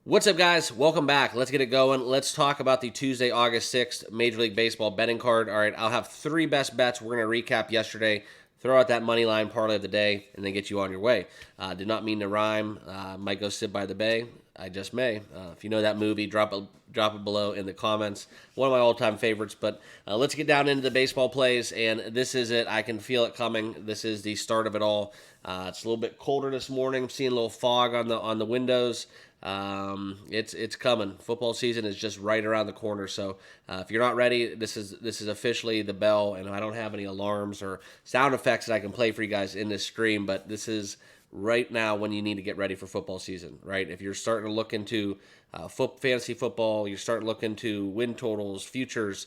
What's up, guys? Welcome back. Let's get it going. Let's talk about the Tuesday, August 6th Major League Baseball betting card. All right, I'll have three best bets. We're going to recap yesterday, throw out that money line parlay of the day, and then get you on your way. Did not mean to rhyme. Might go sit by the bay. I just may. If you know that movie, drop it below in the comments. One of my all-time favorites. But let's get down into the baseball plays, and this is it. I can feel it coming. This is the start of it all. It's a little bit colder this morning. I'm seeing a little fog on the windows. It's coming. Football season is just right around the corner. So if you're not ready, this is officially the bell, and I don't have any alarms or sound effects that I can play for you guys in this stream. But this is right now when you need to get ready for football season. Right? If you're starting to look into fantasy football, you're starting to look into win totals, futures.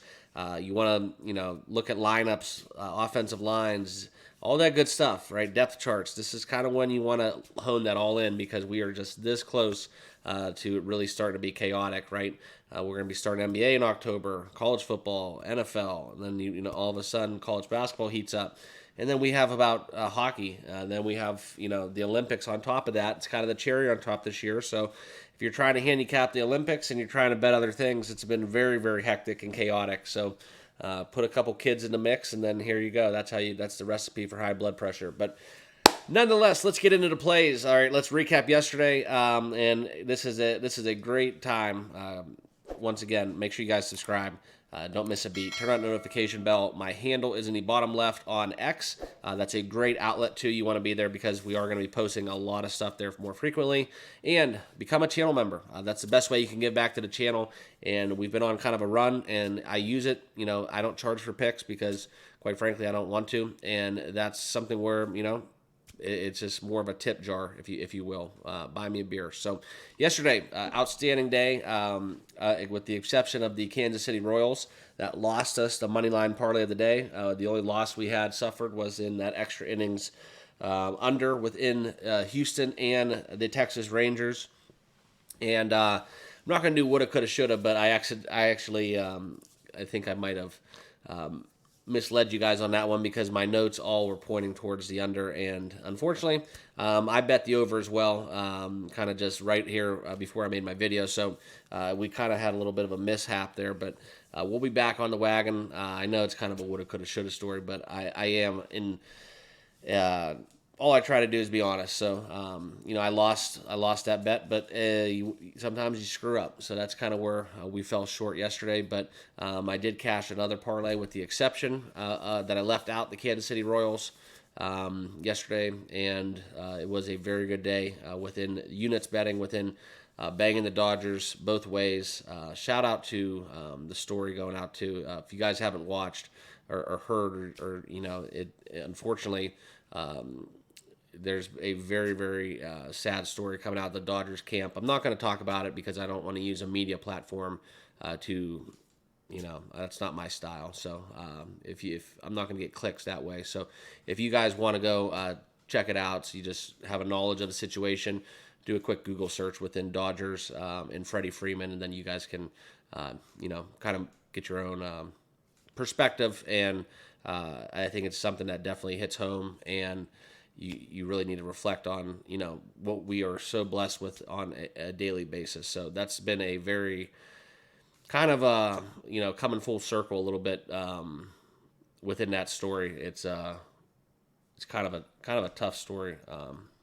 You want to look at lineups, offensive lines, all that good stuff, right? Depth charts. This is kind of when you want to hone that all in because we are just this close to really starting to be chaotic, right? We're going to be starting NBA in October, college football, NFL, and then all of a sudden college basketball heats up. And then we have about hockey. Then we have the Olympics on top of that. It's kind of the cherry on top this year. So if you're trying to handicap the Olympics and you're trying to bet other things, it's been very, very hectic and chaotic. So put a couple kids in the mix, and then here you go. That's the recipe for high blood pressure. But nonetheless, let's get into the plays. All right, let's recap yesterday. And this is a great time. Once again, make sure you guys subscribe. Don't miss a beat. Turn on the notification bell. My handle is in the bottom left on X. That's a great outlet, too. You want to be there because we are going to be posting a lot of stuff there more frequently. And become a channel member. That's the best way you can give back to the channel. And we've been on kind of a run, and I use it. I don't charge for picks because, quite frankly, I don't want to. And that's something where, it's just more of a tip jar, if you will. Buy me a beer. So yesterday, outstanding day, with the exception of the Kansas City Royals that lost us the money line parlay of the day. The only loss we had suffered was in that extra innings under within Houston and the Texas Rangers. And I'm not going to do woulda, coulda, shoulda, but I actually I think I might have misled you guys on that one because my notes all were pointing towards the under, and unfortunately I bet the over as well, kind of just right here before I made my video. So we kind of had a little bit of a mishap there, but we'll be back on the wagon. I know it's kind of a woulda, coulda, shoulda story, but I am in all I try to do is be honest. So, I lost that bet, but sometimes you screw up. So that's kind of where we fell short yesterday. But I did cash another parlay with the exception that I left out the Kansas City Royals yesterday, and it was a very good day within units betting, within banging the Dodgers both ways. Shout out to the story going out to if you guys haven't watched or heard or it unfortunately. There's a very, very sad story coming out of the Dodgers camp. I'm not going to talk about it because I don't want to use a media platform to, that's not my style. So if I'm not going to get clicks that way. So if you guys want to go check it out, so you just have a knowledge of the situation, do a quick Google search within Dodgers and Freddie Freeman, and then you guys can, kind of get your own perspective. And I think it's something that definitely hits home, and you really need to reflect on, what we are so blessed with on a daily basis. So that's been a very kind of, coming full circle a little bit within that story. It's kind of a tough story.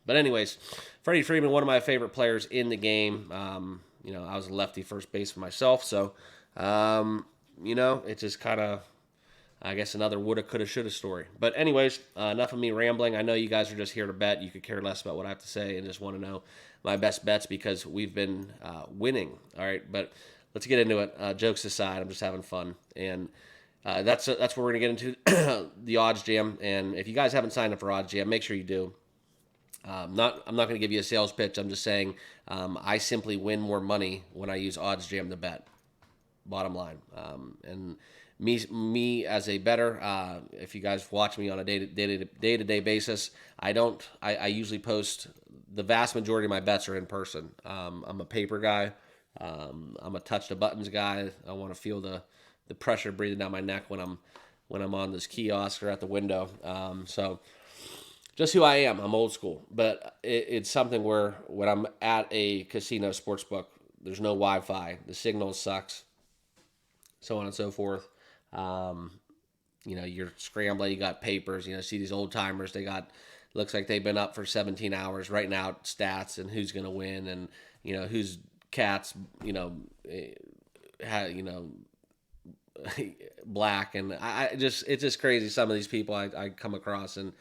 But anyways, Freddie Freeman, one of my favorite players in the game. I was a lefty first baseman myself. So, it's just kind of, I guess, another woulda, coulda, shoulda story. But anyways, enough of me rambling. I know you guys are just here to bet. You could care less about what I have to say and just want to know my best bets because we've been winning. All right, but let's get into it. Jokes aside, I'm just having fun. And that's where we're going to get into the OddsJam. And if you guys haven't signed up for OddsJam, make sure you do. I'm not going to give you a sales pitch. I'm just saying I simply win more money when I use OddsJam to bet. Bottom line. And me as a bettor, if you guys watch me on a day-to-day basis, I usually post, the vast majority of my bets are in person. I'm a paper guy. I'm a touch the buttons guy. I want to feel the pressure breathing down my neck when I'm on this kiosk or at the window. So just who I am. I'm old school, but it's something where when I'm at a casino sports book, there's no Wi-Fi. The signal sucks, so on and so forth. You're scrambling. You got papers. See these old timers. They got looks like they've been up for 17 hours writing out stats and who's going to win and whose cats black, and it's just crazy. Some of these people I come across, and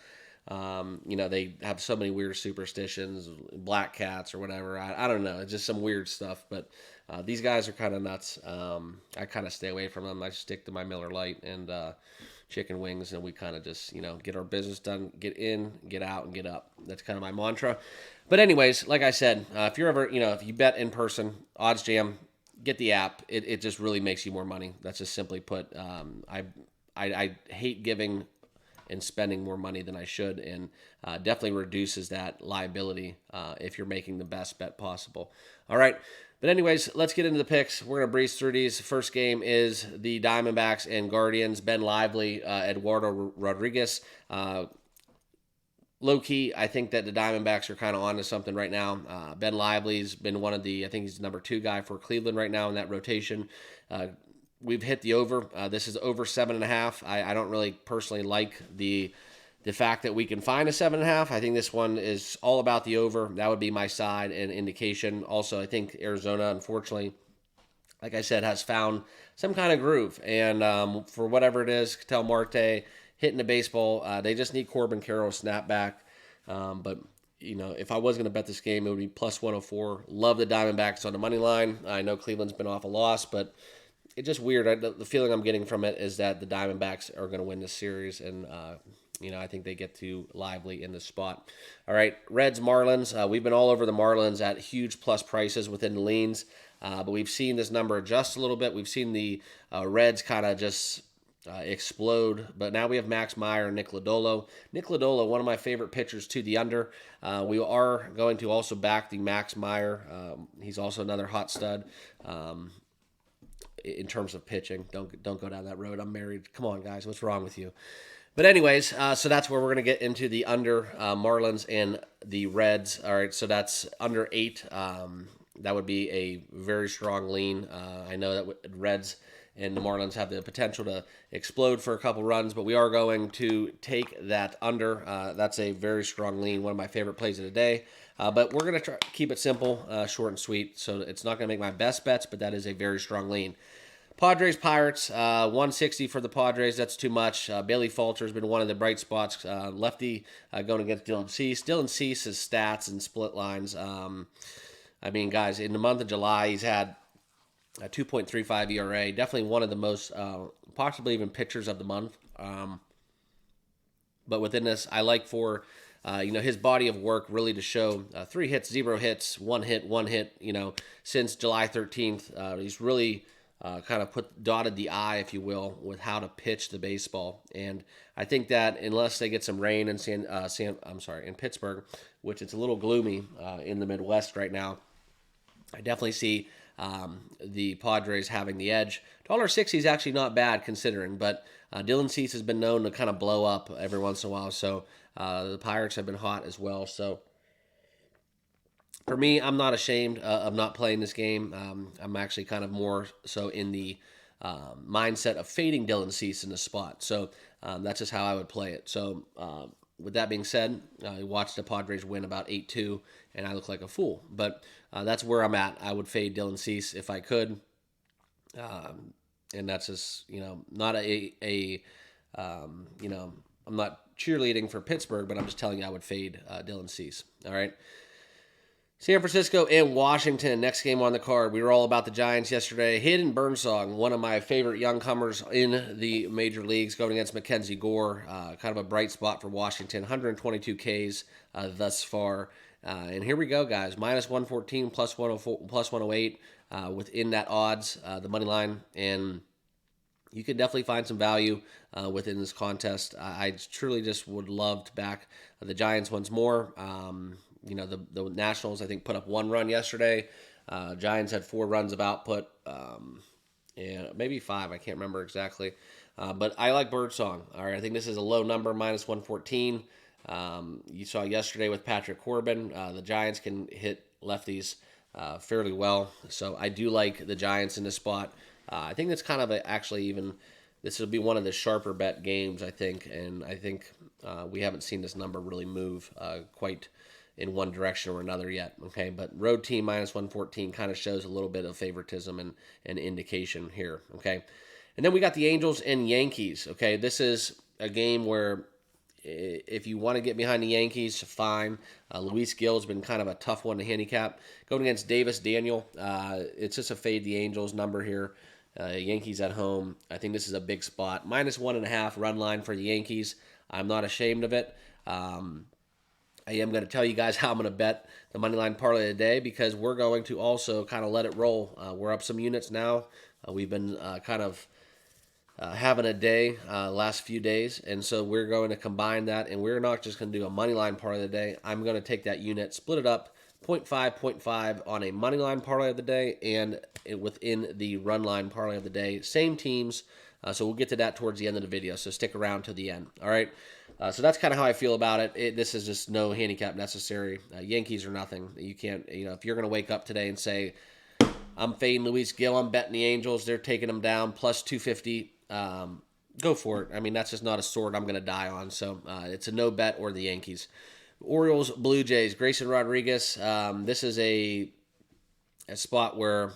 they have so many weird superstitions, black cats or whatever. I don't know. It's just some weird stuff. But these guys are kind of nuts. I kind of stay away from them. I stick to my Miller Lite and chicken wings, and we kind of just get our business done, get in, get out, and get up. That's kind of my mantra. But anyways, like I said, if you're ever if you bet in person, OddsJam, get the app. It just really makes you more money. That's just simply put. I hate giving and spending more money than I should, and definitely reduces that liability if you're making the best bet possible. All right. But anyways, let's get into the picks. We're going to breeze through these. First game is the Diamondbacks and Guardians. Ben Lively, Eduardo Rodriguez. Low-key, I think that the Diamondbacks are kind of onto something right now. Ben Lively's been one of I think he's the number 2 guy for Cleveland right now in that rotation. We've hit the over. This is over 7.5. I don't really personally like the fact that we can find a 7.5. I think this one is all about the over. That would be my side and indication. Also, I think Arizona, unfortunately, like I said, has found some kind of groove. And for whatever it is, Ketel Marte hitting the baseball, they just need Corbin Carroll to snap back. But if I was going to bet this game, it would be plus 104. Love the Diamondbacks on the money line. I know Cleveland's been off a loss, but it's just weird. The feeling I'm getting from it is that the Diamondbacks are going to win this series, and I think they get to Lively in this spot. All right, Reds, Marlins. We've been all over the Marlins at huge plus prices within the leans, but we've seen this number adjust a little bit. We've seen the Reds kind of just explode, but now we have Max Meyer and Nick Lodolo. Nick Lodolo, one of my favorite pitchers to the under. We are going to also back the Max Meyer. He's also another hot stud. In terms of pitching, don't go down that road. I'm married. Come on, guys, what's wrong with you? But anyways, so that's where we're going to get into the under Marlins and the Reds. All right, so that's under 8. That would be a very strong lean. I know that Reds and the Marlins have the potential to explode for a couple runs, but we are going to take that under. That's a very strong lean, one of my favorite plays of the day. But we're going to try keep it simple, short and sweet, so it's not going to make my best bets, but that is a very strong lean. Padres, Pirates, 160 for the Padres. That's too much. Bailey Falter has been one of the bright spots. Lefty going against Dylan Cease. Dylan Cease's stats and split lines. Guys, in the month of July, he's had a 2.35 ERA. Definitely one of the most, possibly even pitchers of the month. But within this, I like for his body of work really to show 3 hits, 0 hits, 1 hit, since July 13th. He's really kind of dotted the I, if you will, with how to pitch the baseball. And I think that unless they get some rain in Pittsburgh, which it's a little gloomy in the Midwest right now, I definitely see the Padres having the edge. $1.60 is actually not bad considering, but Dylan Cease has been known to kind of blow up every once in a while, so the Pirates have been hot as well. So for me, I'm not ashamed of not playing this game. I'm actually kind of more so in the mindset of fading Dylan Cease in the spot. So that's just how I would play it. So with that being said, I watched the Padres win about 8-2, and I look like a fool. But that's where I'm at. I would fade Dylan Cease if I could. And that's just, not I'm not cheerleading for Pittsburgh, but I'm just telling you I would fade Dylan Cease. All right. San Francisco and Washington, next game on the card. We were all about the Giants yesterday. Hayden Burnsong, one of my favorite young comers in the major leagues, going against Mackenzie Gore. Kind of a bright spot for Washington. 122 Ks thus far. And here we go, guys. Minus 114, plus 104, plus 108 within that odds, the money line. And you can definitely find some value within this contest. I truly just would love to back the Giants once more. The Nationals, I think, put up 1 run yesterday. Giants had 4 runs of output, and maybe 5. I can't remember exactly. But I like Birdsong. All right, I think this is a low number, minus 114. You saw yesterday with Patrick Corbin, the Giants can hit lefties fairly well. So I do like the Giants in this spot. I think that's kind of actually even this will be one of the sharper bet games, I think, and I think we haven't seen this number really move quite in one direction or another yet. Okay, but road team minus 114 kind of shows a little bit of favoritism and indication here. Okay, and then we got the Angels and Yankees. Okay, this is a game where if you want to get behind the Yankees, fine. Luis Gill's been kind of a tough one to handicap. Going against Davis Daniel, it's just a fade the Angels number here. Yankees at home. I think this is a big spot. Minus 1.5 run line for the Yankees. I'm not ashamed of it. I am going to tell you guys how I'm going to bet the money line parlay today because we're going to also kind of let it roll. We're up some units now. We've been kind of having a day last few days, and so we're going to combine that, and we're not just going to do a money line parlay of the day. I'm going to take that unit, split it up, 0.5 on a money line parlay of the day, and within the run line parlay of the day. Same teams, so we'll get to that towards the end of the video, so stick around to the end. All right, so that's kind of how I feel about it. This is just no handicap necessary. Yankees or nothing. You can't, if you're going to wake up today and say, I'm fading Luis Gill, I'm betting the Angels, they're taking them down, plus 250, go for it. I mean, that's just not a sword I'm going to die on. So it's a no bet or the Yankees. Orioles, Blue Jays, Grayson Rodriguez. This is a spot where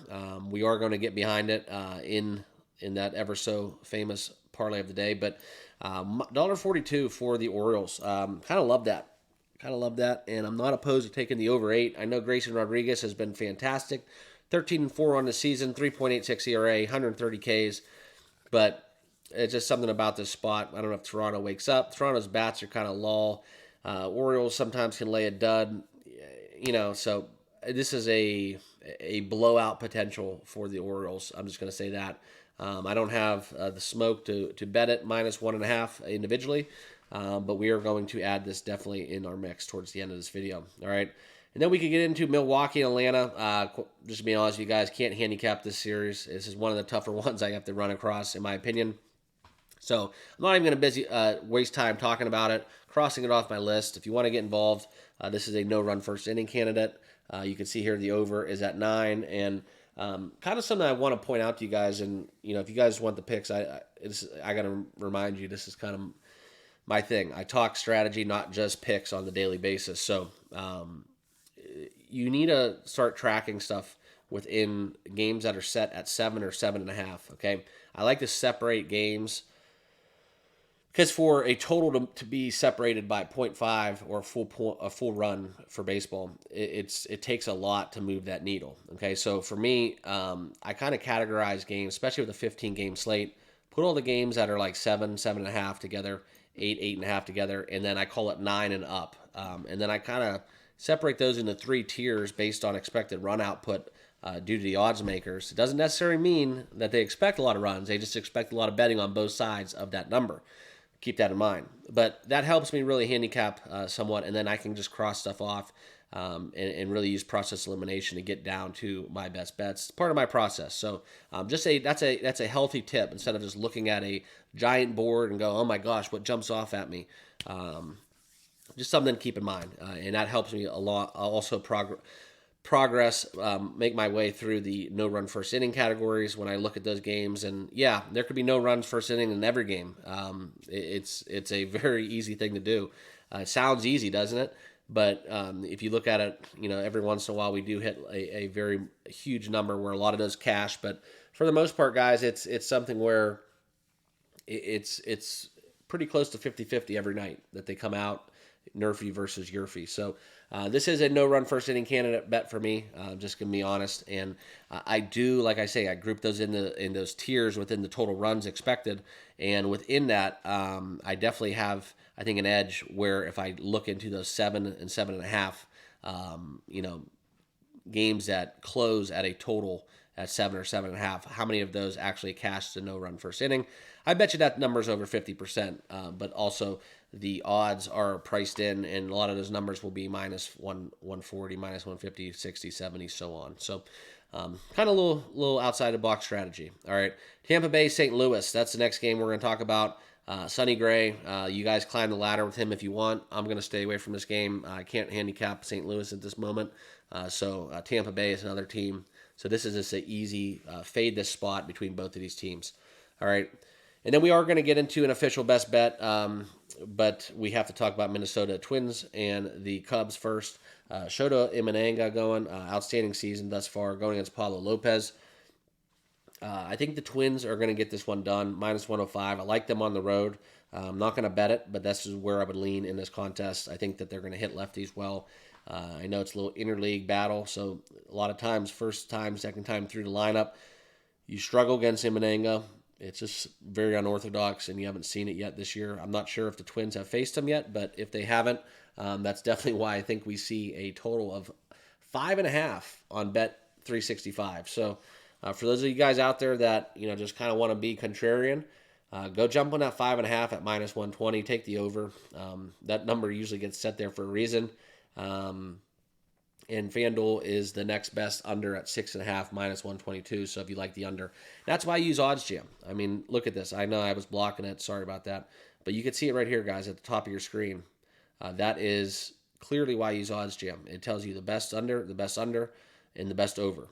we are going to get behind it in that ever so famous parlay of the day. But $1.42 for the Orioles. Kind of love that. And I'm not opposed to taking the over 8. I know Grayson Rodriguez has been fantastic. 13-4 on the season, 3.86 ERA, 130 Ks. But it's just something about this spot. I don't know if Toronto wakes up. Toronto's bats are kind of lull. Orioles sometimes can lay a dud. So this is a blowout potential for the Orioles. I'm just going to say that. I don't have the smoke to bet it minus 1.5 individually, but we are going to add this definitely in our mix towards the end of this video. All right. And then we can get into Milwaukee and Atlanta. Just to be honest with you guys, can't handicap this series. This is one of the tougher ones I have to run across, in my opinion. So I'm not even going to waste time talking about it, crossing it off my list. If you want to get involved, this is a no-run first inning candidate. You can see here the over is at 9. And kind of something I want to point out to you guys. And, if you guys want the picks, I got to remind you, this is kind of my thing. I talk strategy, not just picks on the daily basis. So you need to start tracking stuff within games that are set at 7 or 7.5. Okay, I like to separate games because for a total to be separated by 0.5 or a full run for baseball, it takes a lot to move that needle. Okay, so for me, I kind of categorize games, especially with a 15-game slate. Put all the games that are like 7, 7.5 together, 8, 8.5 together, and then I call it 9 and up, and then I kind of separate those into 3 tiers based on expected run output due to the odds makers. It doesn't necessarily mean that they expect a lot of runs. They just expect a lot of betting on both sides of that number. Keep that in mind. But that helps me really handicap somewhat, and then I can just cross stuff off and really use process elimination to get down to my best bets. It's part of my process. So that's a healthy tip instead of just looking at a giant board and go, oh my gosh, what jumps off at me? Just something to keep in mind, and that helps me a lot. I'll also progress, make my way through the no-run first inning categories when I look at those games. And yeah, there could be no runs first inning in every game. It's a very easy thing to do. It sounds easy, doesn't it? But if you look at it, every once in a while we do hit a very huge number where a lot of those cash. But for the most part, guys, it's something where it's pretty close to 50-50 every night that they come out. NRFI versus Yurfie. So this is a no-run first inning candidate bet for me. Just gonna be honest, and I do, like I say, I group those in those tiers within the total runs expected, and within that, I definitely have, I think, an edge where if I look into those 7 and 7.5, games that close at a total at 7 or 7.5, how many of those actually cashed a no-run first inning? I bet you that number's over 50%, but also the odds are priced in, and a lot of those numbers will be minus 140, minus 150, 60, 70, so on. So kind of a little outside the box strategy. All right, Tampa Bay, St. Louis. That's the next game we're going to talk about. Sonny Gray, you guys climb the ladder with him if you want. I'm going to stay away from this game. I can't handicap St. Louis at this moment. So Tampa Bay is another team. So this is just an easy fade this spot between both of these teams. All right. And then we are going to get into an official best bet, but we have to talk about Minnesota Twins and the Cubs first. Shota Imanaga going, outstanding season thus far, going against Paulo Lopez. I think the Twins are going to get this one done, minus 105. I like them on the road. I'm not going to bet it, but this is where I would lean in this contest. I think that they're going to hit lefties well. I know it's a little interleague battle, so a lot of times, first time, second time through the lineup, you struggle against Imanaga. It's just very unorthodox, and you haven't seen it yet this year. I'm not sure if the Twins have faced him yet, but if they haven't, that's definitely why I think we see a total of 5.5 on Bet 365. So for those of you guys out there that just kind of want to be contrarian, go jump on that 5.5 at minus 120. Take the over. That number usually gets set there for a reason. And FanDuel is the next best under at 6.5, minus 122. So if you like the under, that's why I use OddsJam. I mean, look at this. I know I was blocking it. Sorry about that. But you can see it right here, guys, at the top of your screen. That is clearly why I use OddsJam. It tells you the best under, and the best over.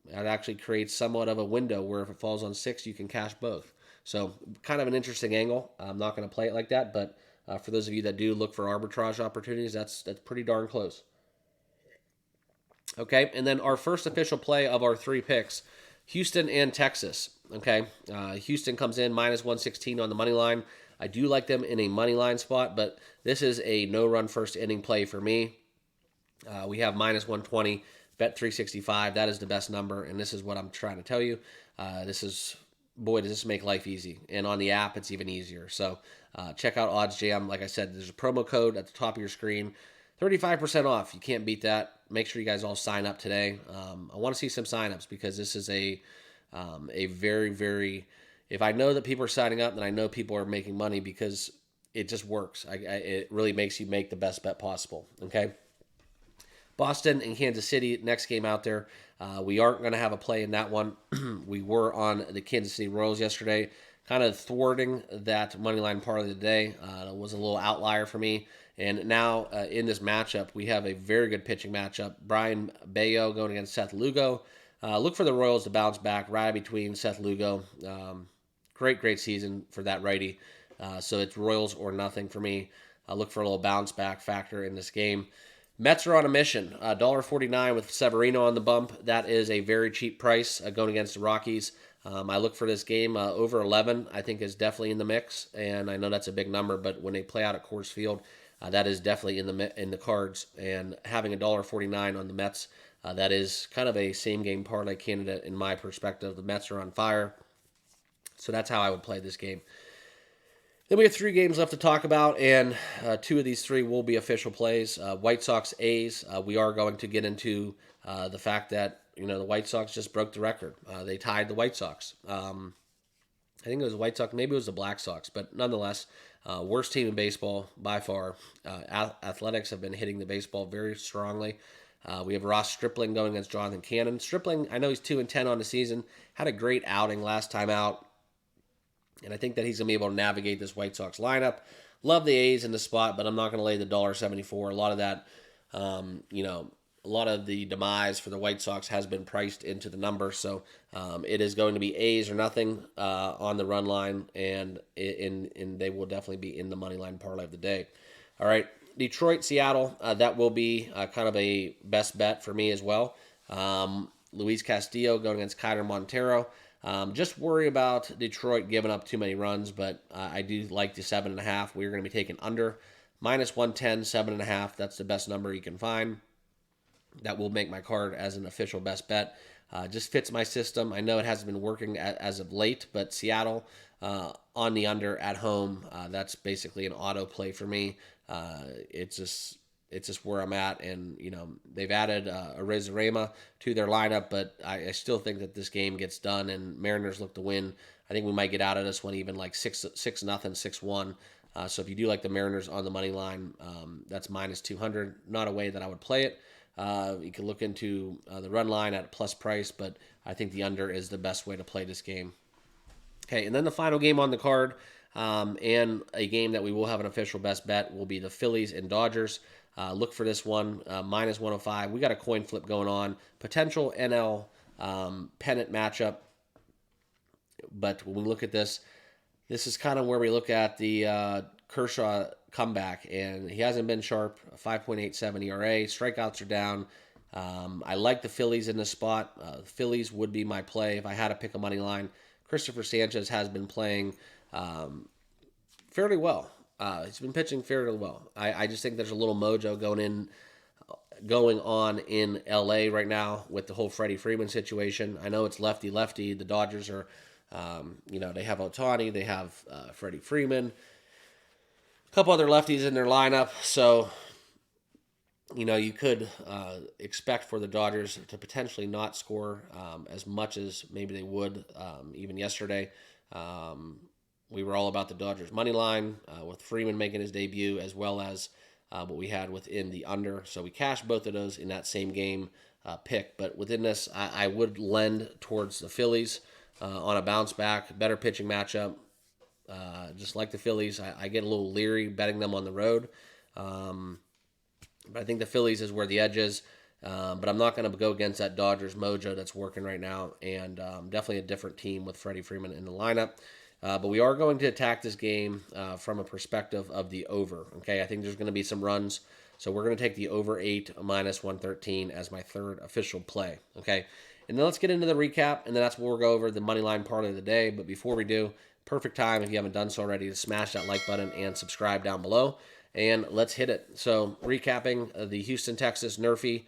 It actually creates somewhat of a window where if it falls on 6, you can cash both. So kind of an interesting angle. I'm not going to play it like that, but for those of you that do look for arbitrage opportunities, that's pretty darn close. Okay, and then our first official play of our 3 picks, Houston and Texas. Okay, Houston comes in minus 116 on the money line. I do like them in a money line spot, but this is a no-run first inning play for me. We have minus 120, Bet 365. That is the best number, and this is what I'm trying to tell you. Boy, does this make life easy. And on the app, it's even easier. So check out OddsJam. Like I said, there's a promo code at the top of your screen. 35% off. You can't beat that. Make sure you guys all sign up today. I want to see some signups because this is a very, very... If I know that people are signing up, then I know people are making money because it just works. It really makes you make the best bet possible. Okay? Boston and Kansas City, next game out there. We aren't going to have a play in that one. We were on the Kansas City Royals yesterday, kind of thwarting that money line parlay of the day. It was a little outlier for me. And now in this matchup, we have a very good pitching matchup. Brian Bayo going against Seth Lugo. Look for the Royals to bounce back right between Seth Lugo. Great season for that righty. So it's Royals or nothing for me. Look for a little bounce back factor in this game. Mets are on a mission. $1.49 with Severino on the bump. That is a very cheap price going against the Rockies. I look for this game over 11. I think is definitely in the mix, and I know that's a big number, but when they play out at Coors Field, that is definitely in the cards. And having $1.49 on the Mets, that is kind of a same game parlay candidate in my perspective. The Mets are on fire, so that's how I would play this game. Then we have 3 games left to talk about, and 2 of these 3 will be official plays. White Sox, A's. We are going to get into the fact that the White Sox just broke the record. They tied the White Sox. I think it was the White Sox, maybe it was the Black Sox, but nonetheless, worst team in baseball by far. Athletics have been hitting the baseball very strongly. We have Ross Stripling going against Jonathan Cannon. Stripling, I know he's 2-10 on the season, had a great outing last time out. And I think that he's going to be able to navigate this White Sox lineup. Love the A's in the spot, but I'm not going to lay the $1.74. A lot of that, a lot of the demise for the White Sox has been priced into the number. So it is going to be A's or nothing on the run line, and they will definitely be in the money line parlay of the day. All right, Detroit, Seattle, that will be kind of a best bet for me as well. Luis Castillo going against Kyler Montero. Just worry about Detroit giving up too many runs, but I do like the 7.5. We're going to be taking under minus 110, 7.5. That's the best number you can find. That will make my card as an official best bet. Just fits my system. I know it hasn't been working as of late, but Seattle on the under at home, that's basically an auto play for me. It's just where I'm at, and they've added Arrizarema to their lineup, but I still think that this game gets done, and Mariners look to win. I think we might get out of this one even like 6-0, 6-1. So if you do like the Mariners on the money line, that's minus 200. Not a way that I would play it. You can look into the run line at a plus price, but I think the under is the best way to play this game. Okay, and then the final game on the card, and a game that we will have an official best bet will be the Phillies and Dodgers. Look for this one, minus 105. We got a coin flip going on. Potential NL pennant matchup. But when we look at this, this is kind of where we look at the Kershaw comeback, and he hasn't been sharp. 5.87 ERA. Strikeouts are down. I like the Phillies in this spot. The Phillies would be my play if I had to pick a money line. Christopher Sanchez has been playing fairly well. He's been pitching fairly well. I just think there's a little mojo going on in LA right now with the whole Freddie Freeman situation. I know it's lefty-lefty. The Dodgers are, they have Ohtani, they have Freddie Freeman, a couple other lefties in their lineup. So, you could expect for the Dodgers to potentially not score as much as maybe they would even yesterday. We were all about the Dodgers money line with Freeman making his debut, as well as what we had within the under. So we cashed both of those in that same game pick. But within this, I would lend towards the Phillies on a bounce back, better pitching matchup. Just like the Phillies, I get a little leery betting them on the road. But I think the Phillies is where the edge is. But I'm not going to go against that Dodgers mojo that's working right now. And definitely a different team with Freddie Freeman in the lineup. But we are going to attack this game from a perspective of the over. Okay, I think there's going to be some runs. So we're going to take the over 8 minus 113 as my third official play. Okay, and then let's get into the recap. And then that's where we'll go over the money line part of the day. But before we do, perfect time if you haven't done so already to smash that like button and subscribe down below. And let's hit it. So recapping the Houston, Texas nrfi,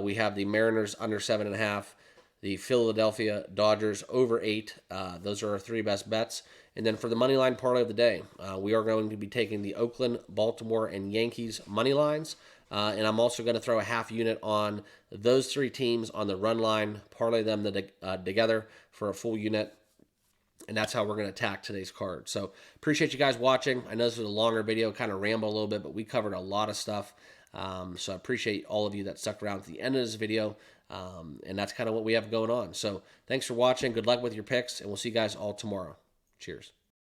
we have the Mariners under 7.5, the Philadelphia Dodgers over 8. Those are our 3 best bets. And then for the money line parlay of the day, we are going to be taking the Oakland, Baltimore, and Yankees money lines. And I'm also going to throw a half unit on those 3 teams on the run line, parlay them together for a full unit. And that's how we're going to attack today's card. So appreciate you guys watching. I know this was a longer video, kind of ramble a little bit, but we covered a lot of stuff. So I appreciate all of you that stuck around to the end of this video. And that's kind of what we have going on. So thanks for watching. Good luck with your picks, and we'll see you guys all tomorrow. Cheers.